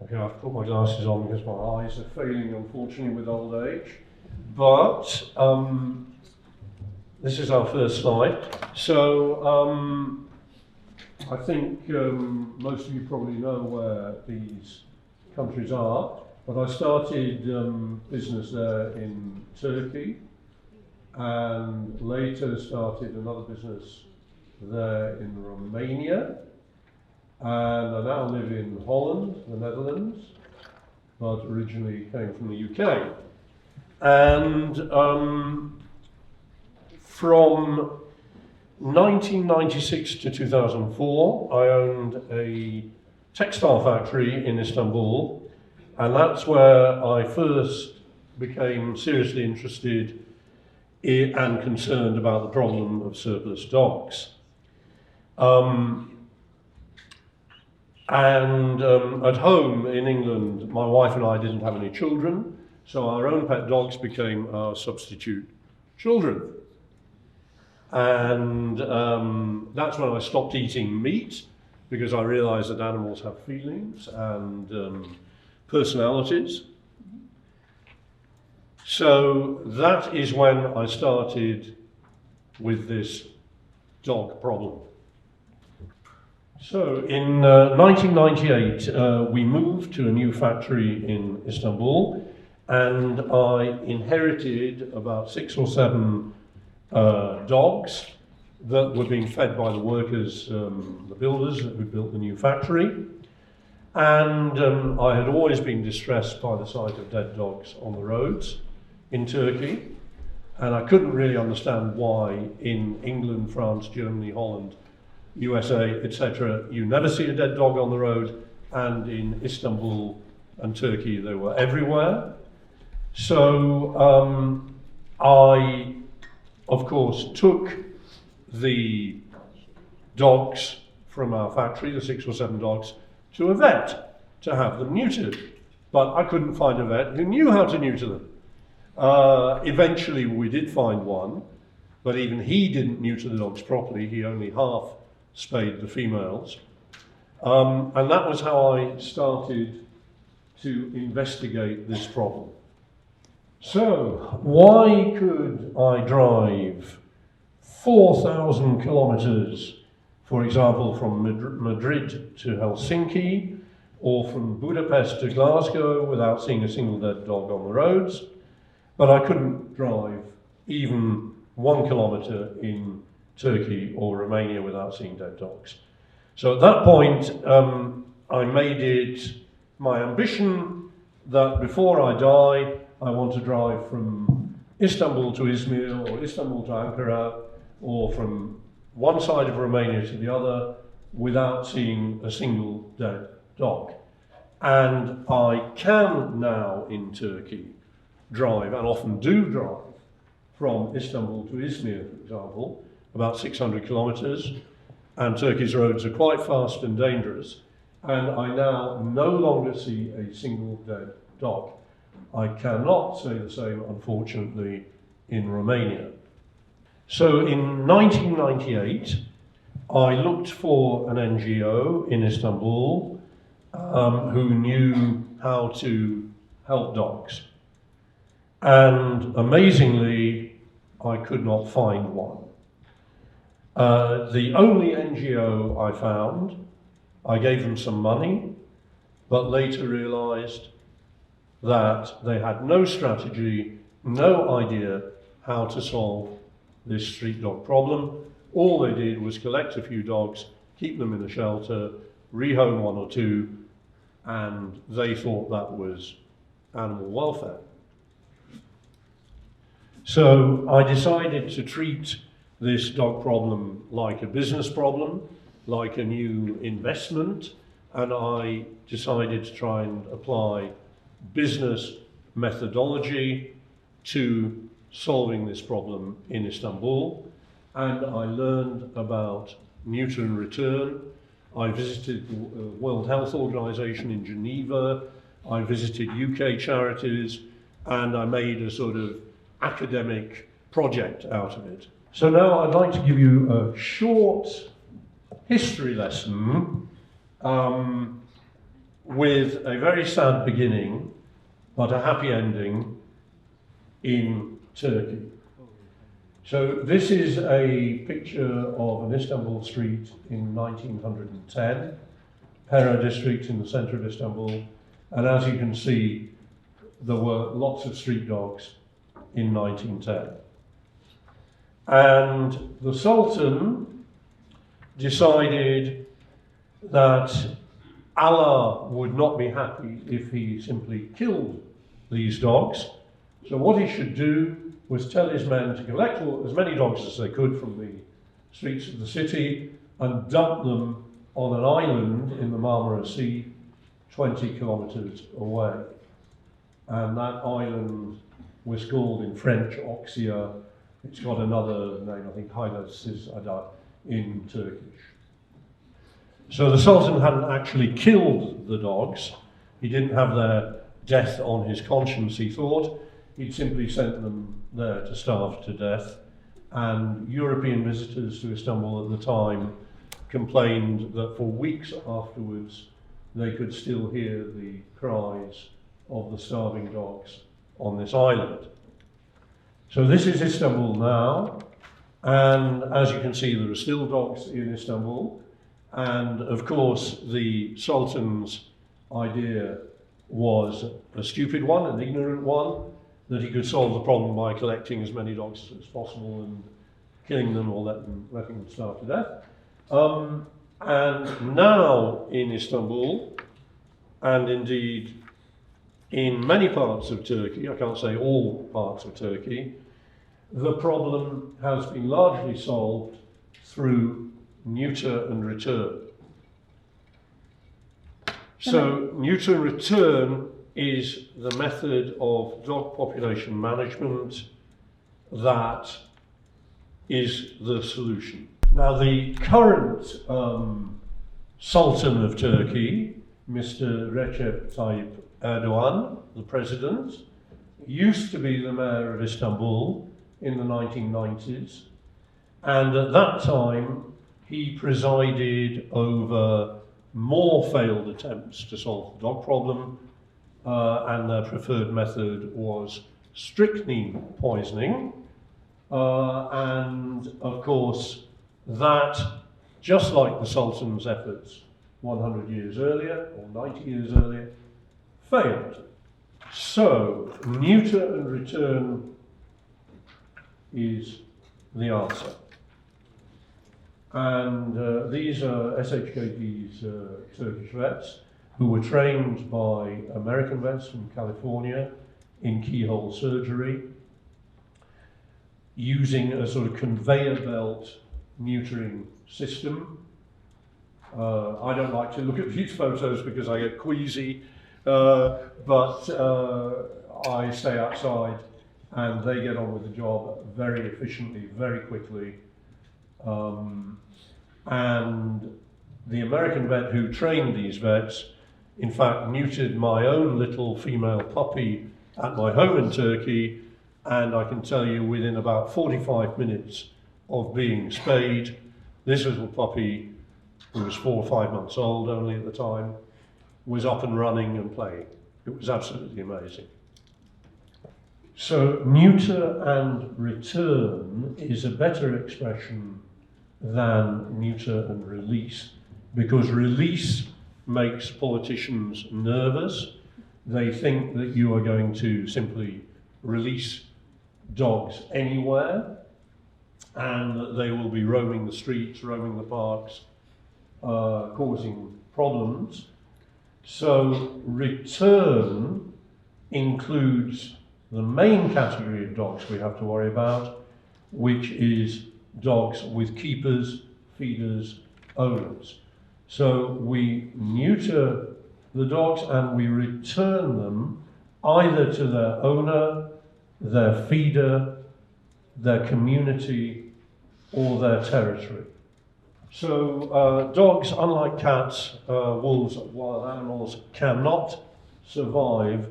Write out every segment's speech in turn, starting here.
Okay, I've put my glasses on because my eyes are failing, unfortunately, with old age. But this is our first slide. So I think most of you probably know where these countries are. But I started business there in Turkey, and later started another business there in Romania. And I now live in Holland, the Netherlands, but originally came from the UK. And from 1996 to 2004, I owned a textile factory in Istanbul, and that's where I first became seriously interested in and concerned about the problem of surplus dogs. At home in England, my wife and I didn't have any children, so our own pet dogs became our substitute children. And that's when I stopped eating meat, because I realized that animals have feelings and personalities. So that is when I started with this dog problem. So in 1998, we moved to a new factory in Istanbul, and I inherited about 6 or 7 dogs that were being fed by the workers, the builders that had built the new factory. And I had always been distressed by the sight of dead dogs on the roads in Turkey, and I couldn't really understand why in England, France, Germany, Holland, USA, etc., you never see a dead dog on the road, and in Istanbul and Turkey they were everywhere. So I, of course, took the dogs from our factory, the 6 or 7 dogs, to a vet to have them neutered. But I couldn't find a vet who knew how to neuter them. Eventually we did find one, but even he didn't neuter the dogs properly. He only half spayed the females. And that was how I started to investigate this problem. So, why could I drive 4,000 kilometers, for example, from Madrid to Helsinki, or from Budapest to Glasgow without seeing a single dead dog on the roads, but I couldn't drive even 1 kilometer in Turkey or Romania without seeing dead dogs. So at that point, I made it my ambition that before I die, I want to drive from Istanbul to Izmir, or Istanbul to Ankara, or from one side of Romania to the other without seeing a single dead dog. And I can now in Turkey drive, and often do drive, from Istanbul to Izmir, for example, about 600 kilometers, and Turkey's roads are quite fast and dangerous, and I now no longer see a single dead dog. I cannot say the same, unfortunately, in Romania. So in 1998, I looked for an NGO in Istanbul who knew how to help dogs. And amazingly, I could not find one. The only NGO I found, I gave them some money, but later realized that they had no strategy, no idea how to solve this street dog problem. All they did was collect a few dogs, keep them in a shelter, rehome 1 or 2, and they thought that was animal welfare. So I decided to treat this dog problem like a business problem, like a new investment, and I decided to try and apply business methodology to solving this problem in Istanbul. And I learned about Neuter Return. I visited the World Health Organization in Geneva. I visited UK charities, and I made a sort of academic project out of it. So now I'd like to give you a short history lesson with a very sad beginning, but a happy ending in Turkey. So this is a picture of an Istanbul street in 1910, Pera district in the centre of Istanbul, and as you can see, there were lots of street dogs in 1910. And the Sultan decided that Allah would not be happy if he simply killed these dogs. So what he should do was tell his men to collect as many dogs as they could from the streets of the city and dump them on an island in the Marmara Sea 20 kilometers away. And that island was called in French Oxia. It's got another name, I think Hayda in Turkish. So the Sultan hadn't actually killed the dogs. He didn't have their death on his conscience, he thought. He'd simply sent them there to starve to death. And European visitors to Istanbul at the time complained that for weeks afterwards they could still hear the cries of the starving dogs on this island. So this is Istanbul now, and as you can see, there are still dogs in Istanbul, and of course the Sultan's idea was a stupid one, an ignorant one, that he could solve the problem by collecting as many dogs as possible and killing them or letting them starve to death. And now in Istanbul, and indeed in many parts of Turkey, I can't say all parts of Turkey, the problem has been largely solved through neuter and return. So neuter and return is the method of dog population management that is the solution. Now the current Sultan of Turkey, Mr. Recep Tayyip Erdogan, the president, used to be the mayor of Istanbul in the 1990s, and at that time he presided over more failed attempts to solve the dog problem, and their preferred method was strychnine poisoning, and of course that, just like the Sultan's efforts 100 years earlier or 90 years earlier, failed. So neuter and return is the answer. And these are SHKD's Turkish vets who were trained by American vets from California in keyhole surgery using a sort of conveyor belt neutering system. I don't like to look at these photos because I get queasy, but I stay outside and they get on with the job very efficiently, very quickly. And the American vet who trained these vets, in fact, neutered my own little female puppy at my home in Turkey, and I can tell you within about 45 minutes of being spayed, this little puppy, who was 4 or 5 months old only at the time, was up and running and playing. It was absolutely amazing. So neuter and return is a better expression than neuter and release, because release makes politicians nervous. They think that you are going to simply release dogs anywhere and that they will be roaming the streets, roaming the parks, causing problems. So return includes the main category of dogs we have to worry about, which is dogs with keepers, feeders, owners. So we neuter the dogs and we return them either to their owner, their feeder, their community, or their territory. So dogs, unlike cats, wolves, wild animals, cannot survive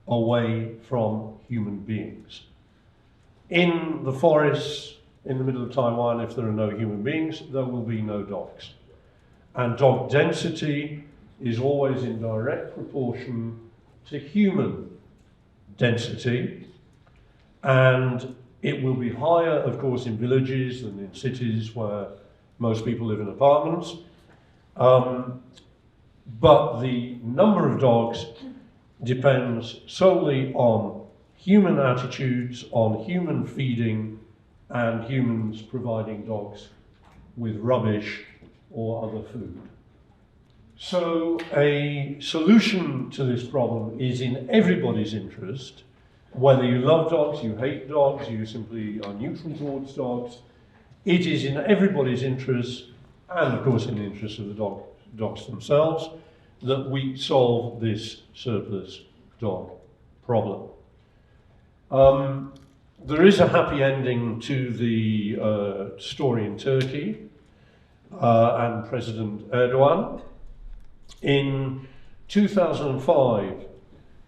away from human beings. In the forests, in the middle of Taiwan, if there are no human beings, there will be no dogs. And dog density is always in direct proportion to human density, and it will be higher, of course, in villages than in cities where most people live in apartments. But the number of dogs depends solely on human attitudes, on human feeding, and humans providing dogs with rubbish or other food. So a solution to this problem is in everybody's interest, whether you love dogs, you hate dogs, you simply are neutral towards dogs. It is in everybody's interest, and of course in the interest of the dogs themselves, that we solve this surplus dog problem. There is a happy ending to the story in Turkey and President Erdogan. In 2005,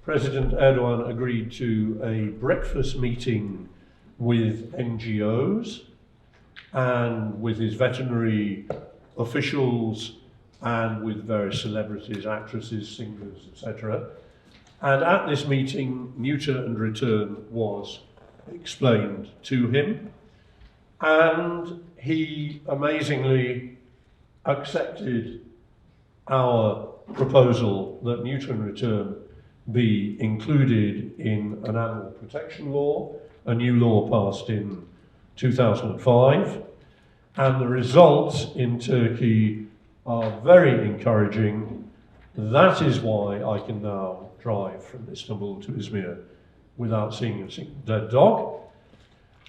President Erdogan agreed to a breakfast meeting with NGOs and with his veterinary officials and with various celebrities, actresses, singers, etc. And at this meeting, Neuter Return was explained to him, and he amazingly accepted our proposal that Neuter Return be included in an animal protection law, a new law passed in 2005, and the results in Turkey are very encouraging. That is why I can now drive from Istanbul to Izmir without seeing a single dead dog,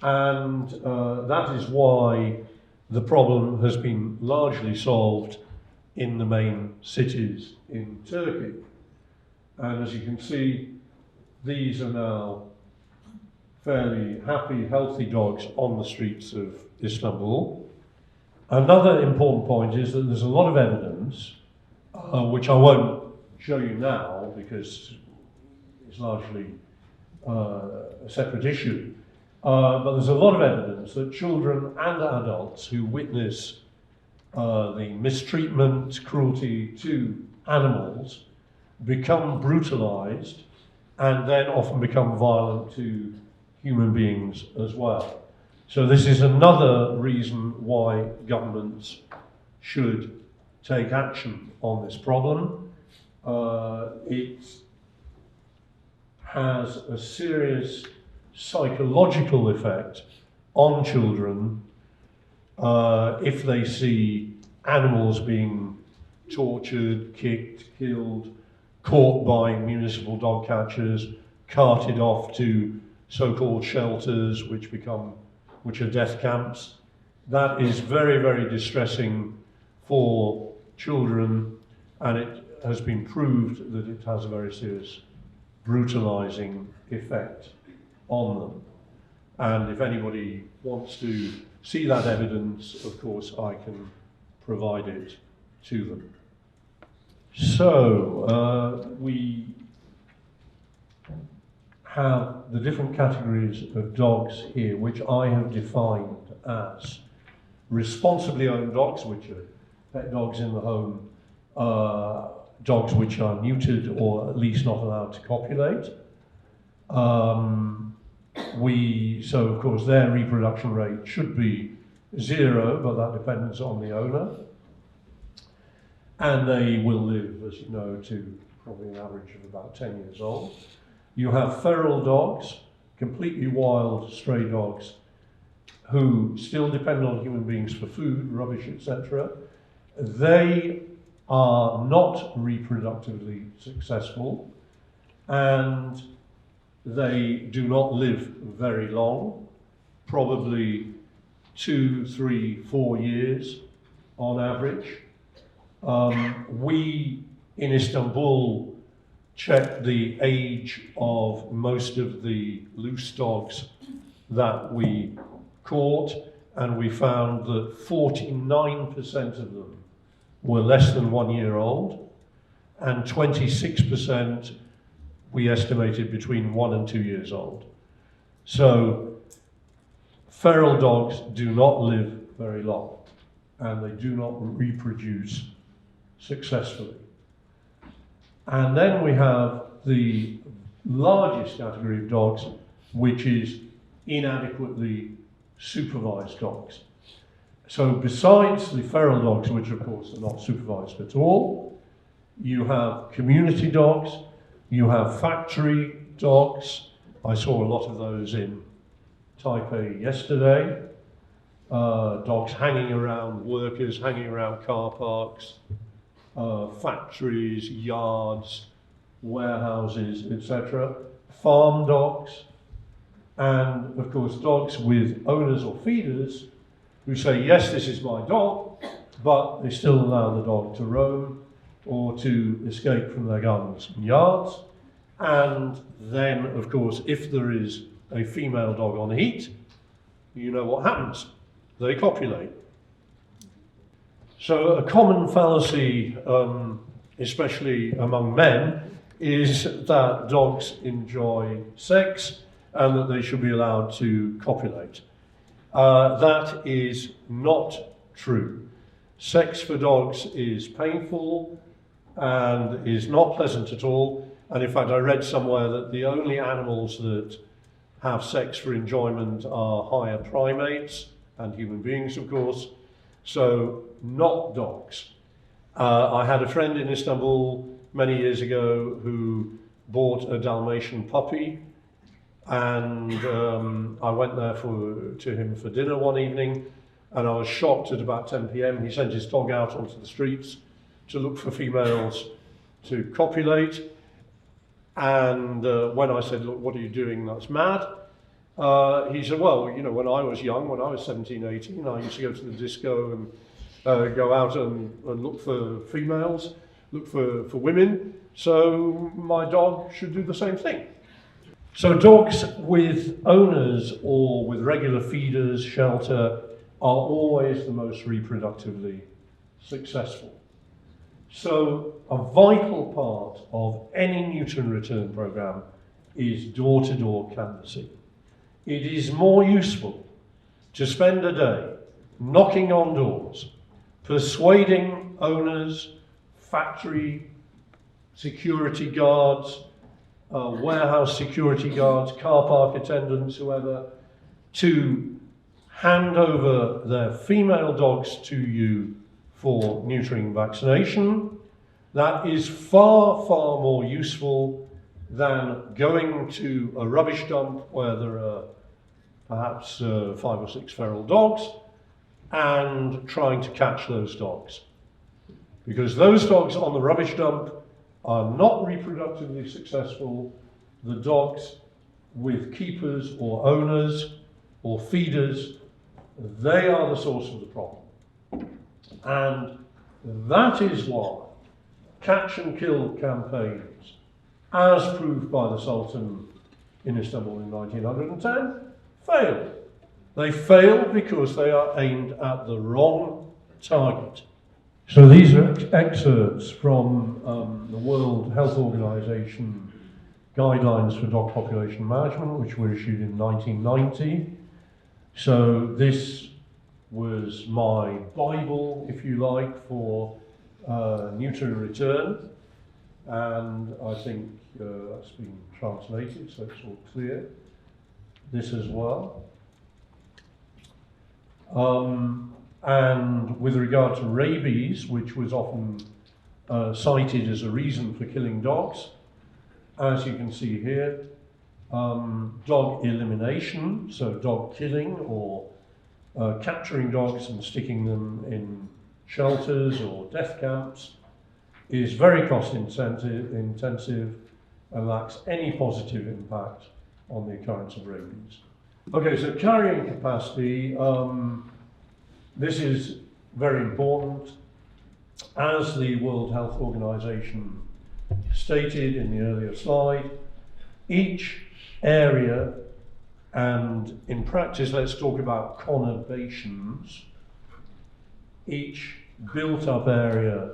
and that is why the problem has been largely solved in the main cities in Turkey. And as you can see, these are now fairly happy, healthy dogs on the streets of Istanbul. Another important point is that there's a lot of evidence, which I won't show you now because it's largely a separate issue, but there's a lot of evidence that children and adults who witness the mistreatment, cruelty to animals become brutalized and then often become violent to human beings as well. So this is another reason why governments should take action on this problem. It has a serious psychological effect on children if they see animals being tortured, kicked, killed, caught by municipal dog catchers, carted off to so-called shelters, which are death camps. That is very, very distressing for children, and it has been proved that it has a very serious brutalizing effect on them. And if anybody wants to see that evidence, of course, I can provide it to them. So we have the different categories of dogs here, which I have defined as responsibly owned dogs, which are pet dogs in the home, dogs which are neutered or at least not allowed to copulate. So of course their reproduction rate should be 0, but that depends on the owner. And they will live, as you know, to probably an average of about 10 years old. You have feral dogs, completely wild stray dogs, who still depend on human beings for food, rubbish, etc. They are not reproductively successful, and they do not live very long, probably 2, 3, 4 years on average. We in Istanbul checked the age of most of the loose dogs that we caught, and we found that 49% of them were less than 1 year old, and 26% we estimated between 1 and 2 years old. So feral dogs do not live very long, and they do not reproduce successfully. And then we have the largest category of dogs, which is inadequately supervised dogs. So besides the feral dogs, which of course are not supervised at all, you have community dogs, you have factory dogs. I saw a lot of those in Taipei yesterday. Dogs hanging around workers, hanging around car parks, factories, yards, warehouses, etc. Farm dogs, and of course dogs with owners or feeders who say, yes, this is my dog, but they still allow the dog to roam or to escape from their gardens and yards. And then, of course, if there is a female dog on heat, you know what happens. They copulate. So a common fallacy, especially among men, is that dogs enjoy sex and that they should be allowed to copulate. That is not true. Sex for dogs is painful and is not pleasant at all. And in fact, I read somewhere that the only animals that have sex for enjoyment are higher primates and human beings, of course. So not dogs. I had a friend in Istanbul many years ago who bought a Dalmatian puppy, and I went there to him for dinner one evening, and I was shocked at about 10 p.m. He sent his dog out onto the streets to look for females to copulate. And when I said, look, what are you doing? That's mad. He said, well, you know, when I was young, when I was 17, 18, I used to go to the disco and go out and look for females, look for women. So my dog should do the same thing. So dogs with owners or with regular feeders, shelter, are always the most reproductively successful. So a vital part of any Neuter Return program is door-to-door canvassing. It is more useful to spend a day knocking on doors, persuading owners, factory security guards, warehouse security guards, car park attendants, whoever, to hand over their female dogs to you for neutering vaccination. That is far, far more useful than going to a rubbish dump where there are perhaps 5 or 6 feral dogs and trying to catch those dogs. Because those dogs on the rubbish dump are not reproductively successful. The dogs with keepers or owners or feeders, they are the source of the problem. And that is why catch and kill campaigns, as proved by the Sultan in Istanbul in 1910, fail. They fail because they are aimed at the wrong target. So these are excerpts from the World Health Organization Guidelines for Dog Population Management, which were issued in 1990. So this was my Bible, if you like, for Neuter Return, and I think that's been translated, so it's all clear. This as well. And with regard to rabies, which was often cited as a reason for killing dogs, as you can see here, dog elimination, so dog killing or capturing dogs and sticking them in shelters or death camps, is very cost intensive and lacks any positive impact on the occurrence of rabies. Okay, so carrying capacity, this is very important. As the World Health Organization stated in the earlier slide, each area, and in practice let's talk about conurbations, each built up area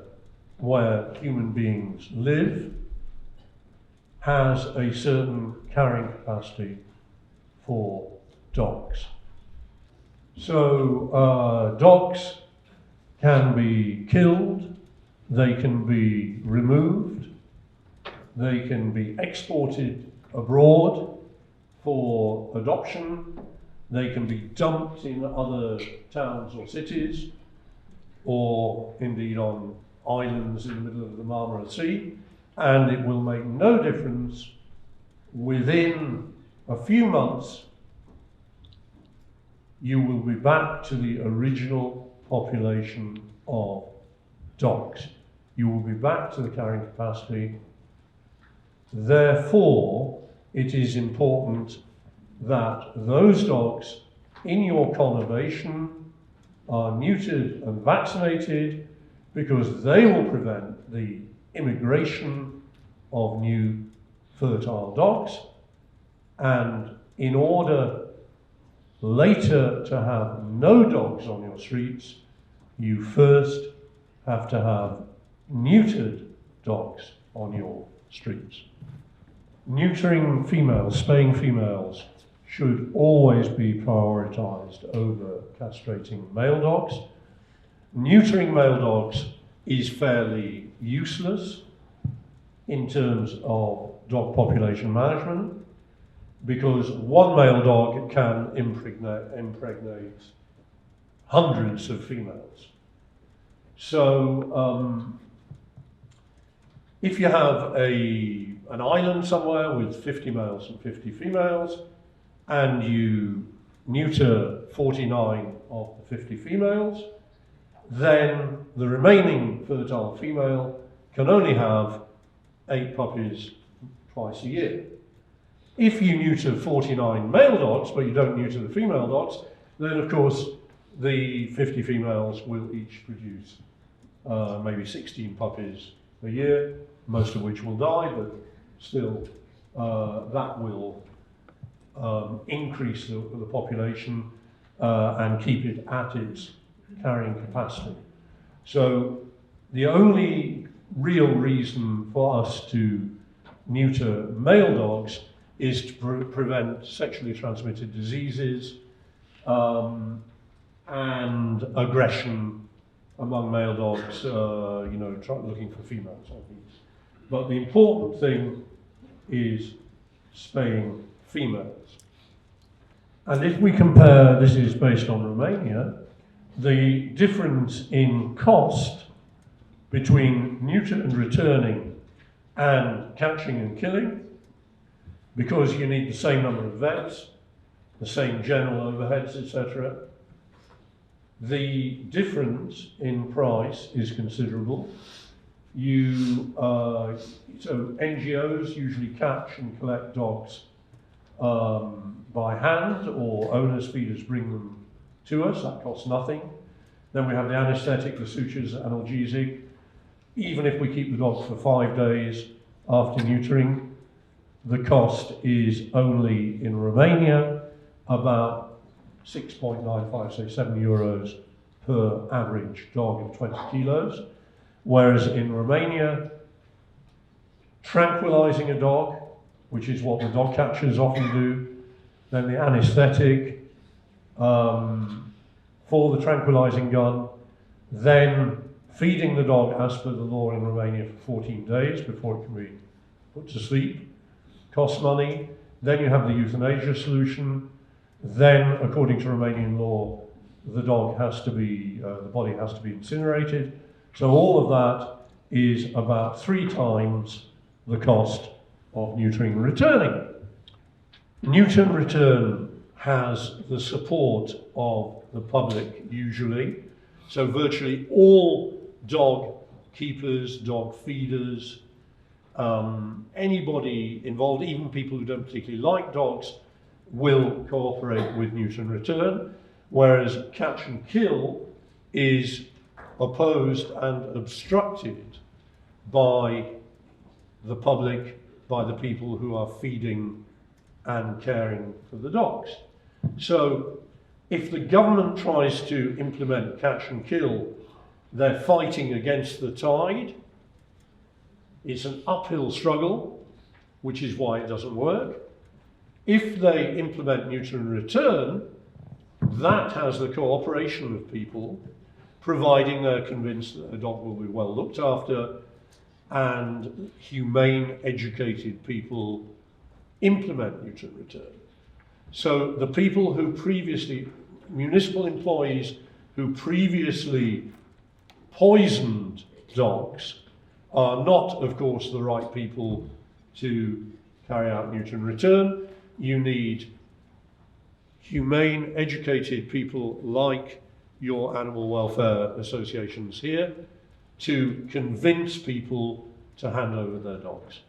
where human beings live has a certain carrying capacity for dogs. So dogs can be killed, they can be removed, they can be exported abroad for adoption, they can be dumped in other towns or cities, or indeed on islands in the middle of the Marmara Sea, and it will make no difference. Within a few months, you will be back to the original population of dogs. You will be back to the carrying capacity. Therefore, it is important that those dogs in your conurbation are neutered and vaccinated, because they will prevent the immigration of new fertile dogs. And in order later to have no dogs on your streets, you first have to have neutered dogs on your streets. Neutering females, spaying females, should always be prioritized over castrating male dogs. Neutering male dogs is fairly useless in terms of dog population management, because one male dog can impregnate hundreds of females. So if you have an island somewhere with 50 males and 50 females, and you neuter 49 of the 50 females, then the remaining fertile female can only have 8 puppies twice a year. If you neuter 49 male dogs, but you don't neuter the female dogs, then of course the 50 females will each produce maybe 16 puppies a year, most of which will die, but still that will increase the population and keep it at its carrying capacity. So the only real reason for us to neuter male dogs is to prevent sexually transmitted diseases and aggression among male dogs, looking for females, I think. But the important thing is spaying females. And if we compare, this is based on Romania, the difference in cost between neuter and returning and catching and killing, because you need the same number of vets, the same general overheads, etc. The difference in price is considerable. So NGOs usually catch and collect dogs by hand, or owners, feeders bring them to us. That costs nothing. Then we have the anaesthetic, the sutures, analgesic. Even if we keep the dog for 5 days after neutering, the cost is only in Romania about 6.95, say 7 euros per average dog of 20 kilos. Whereas in Romania, tranquilizing a dog, which is what the dog catchers often do, then the anaesthetic for the tranquilizing gun, then feeding the dog as per the law in Romania for 14 days before it can be put to sleep, costs money. Then you have the euthanasia solution. Then, according to Romanian law, the dog has to be, the body has to be incinerated. So all of that is about 3 times the cost of neutering and returning. Neuter and return has the support of the public usually. So virtually all dog keepers, dog feeders, anybody involved, even people who don't particularly like dogs, will cooperate with neuter and return, whereas catch and kill is opposed and obstructed by the public, by the people who are feeding and caring for the dogs. So if the government tries to implement catch and kill, they're fighting against the tide. It's an uphill struggle, which is why it doesn't work. If they implement neuter and return, that has the cooperation of people, providing they're convinced that a dog will be well looked after, and humane, educated people implement Neuter Return. So the people who previously, municipal employees who previously poisoned dogs are not, of course, the right people to carry out Neuter Return. You need humane, educated people like your animal welfare associations here to convince people to hand over their dogs.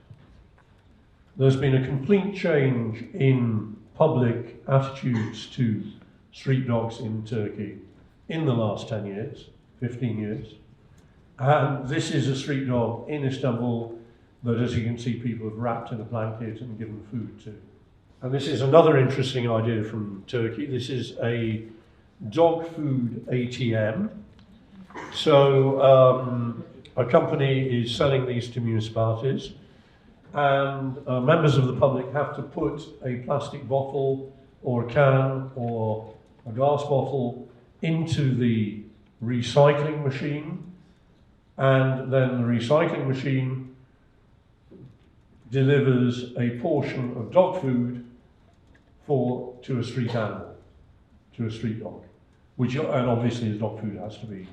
There's been a complete change in public attitudes to street dogs in Turkey in the last 10 years, 15 years. And this is a street dog in Istanbul that, as you can see, people have wrapped in a blanket and given food to. And this is another interesting idea from Turkey. This is a dog food ATM. So a company is selling these to municipalities, and members of the public have to put a plastic bottle or a can or a glass bottle into the recycling machine, and then the recycling machine delivers a portion of dog food to a street animal, to a street dog, and obviously the dog food has to be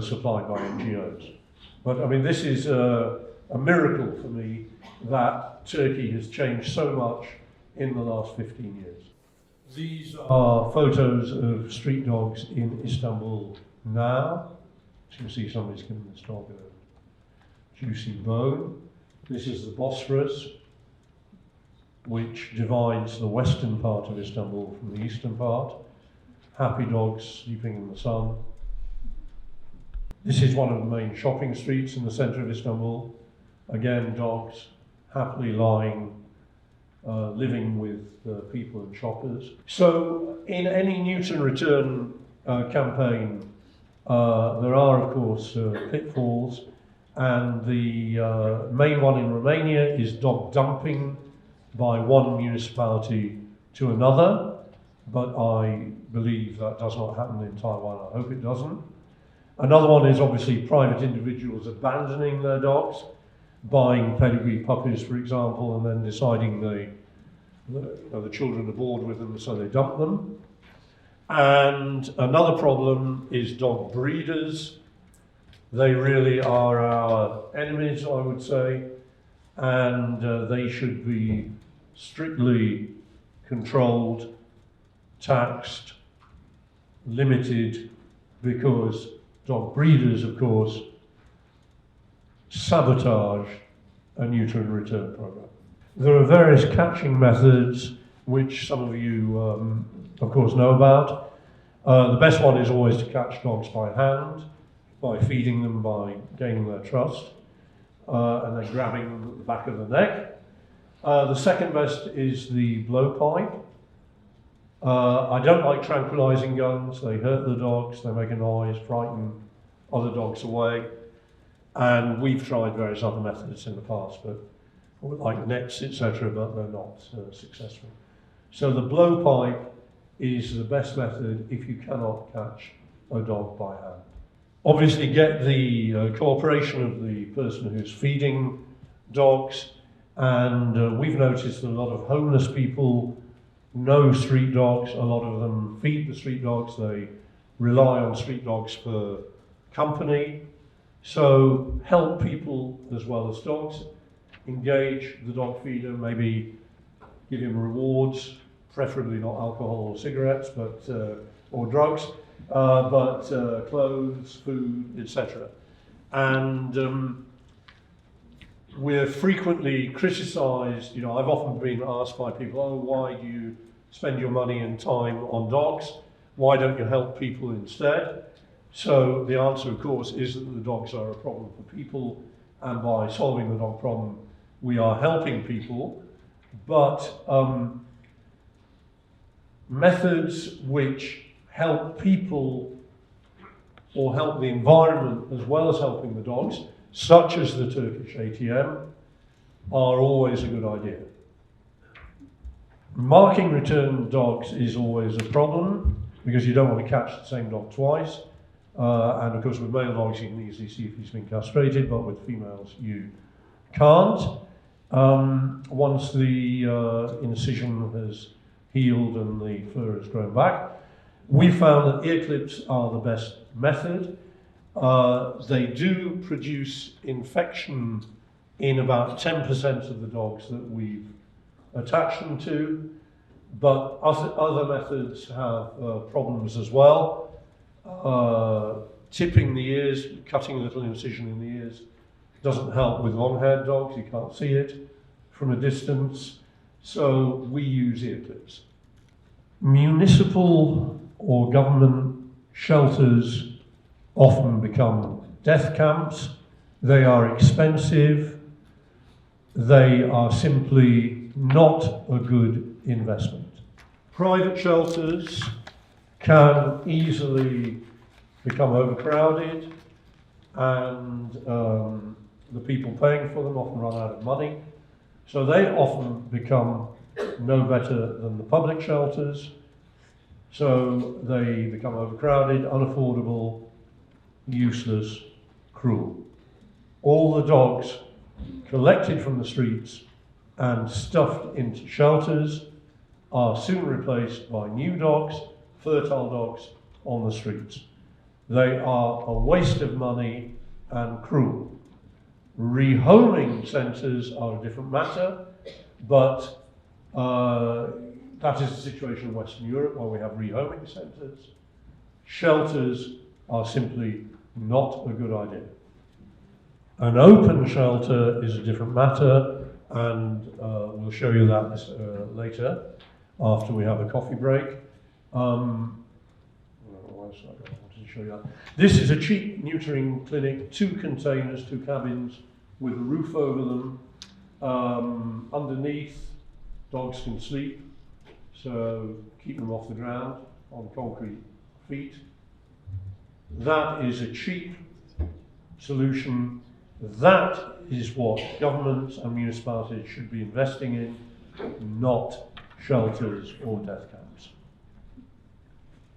supplied by NGOs. But I mean, this is a miracle for me that Turkey has changed so much in the last 15 years. These are photos of street dogs in Istanbul now. As you can see, somebody's given this dog a juicy bone. This is the Bosphorus, which divides the western part of Istanbul from the eastern part. Happy dogs sleeping in the sun. This is one of the main shopping streets in the centre of Istanbul. Again, dogs happily lying, living with people and shoppers. So in any Neuter Return campaign, there are, of course, pitfalls, and the main one in Romania is dog dumping by one municipality to another, but I believe that does not happen in Taiwan. I hope it doesn't. Another one is obviously private individuals abandoning their dogs, buying pedigree puppies, for example, and then deciding the children are bored with them, so they dump them. And another problem is dog breeders. They really are our enemies, I would say, and they should be strictly controlled, taxed, limited, because dog breeders, of course, sabotage a Neuter Return program. There are various catching methods which some of you, of course, know about. The best one is always to catch dogs by hand, by feeding them, by gaining their trust, and then grabbing them at the back of the neck. The second best is the blowpipe. I don't like tranquilizing guns. They hurt the dogs, they make a noise, frighten other dogs away. And we've tried various other methods in the past, but like nets, etc., but they're not successful. So the blowpipe is the best method if you cannot catch a dog by hand. Obviously get the cooperation of the person who's feeding dogs, and we've noticed that a lot of homeless people know street dogs. A lot of them feed the street dogs. They rely on street dogs for company. So help people as well as dogs. Engage the dog feeder, maybe give him rewards, preferably not alcohol or cigarettes, but or drugs, but clothes, food, etc. And we're frequently criticised. You know, I've often been asked by people, "Oh, why do you spend your money and time on dogs? Why don't you help people instead?" So the answer, of course, is that the dogs are a problem for people, and by solving the dog problem, we are helping people. But methods which help people or help the environment as well as helping the dogs, such as the Turkish ATM, are always a good idea. Marking return dogs is always a problem because you don't want to catch the same dog twice. And of course with male dogs you can easily see if he's been castrated, but with females you can't. Once the incision has healed and the fur has grown back, we found that ear clips are the best method. They do produce infection in about 10% of the dogs that we've attached them to, but other methods have problems as well. Tipping the ears, cutting a little incision in the ears doesn't help with long-haired dogs. You can't see it from a distance, so we use ear clips. Municipal or government shelters often become death camps. They are expensive. They are simply not a good investment. Private shelters can easily become overcrowded, and the people paying for them often run out of money. So they often become no better than the public shelters. So they become overcrowded, unaffordable, useless, cruel. All the dogs collected from the streets and stuffed into shelters are soon replaced by new dogs, fertile dogs on the streets. They are a waste of money and cruel. Rehoming centres are a different matter, but that is the situation in Western Europe where we have rehoming centres. Shelters are simply not a good idea. An open shelter is a different matter, and we'll show you that later after we have a coffee break. This is a cheap neutering clinic, 2 containers, 2 cabins with a roof over them. Underneath, dogs can sleep, so keep them off the ground on concrete feet. That is a cheap solution. That is what governments and municipalities should be investing in, not shelters or death camps.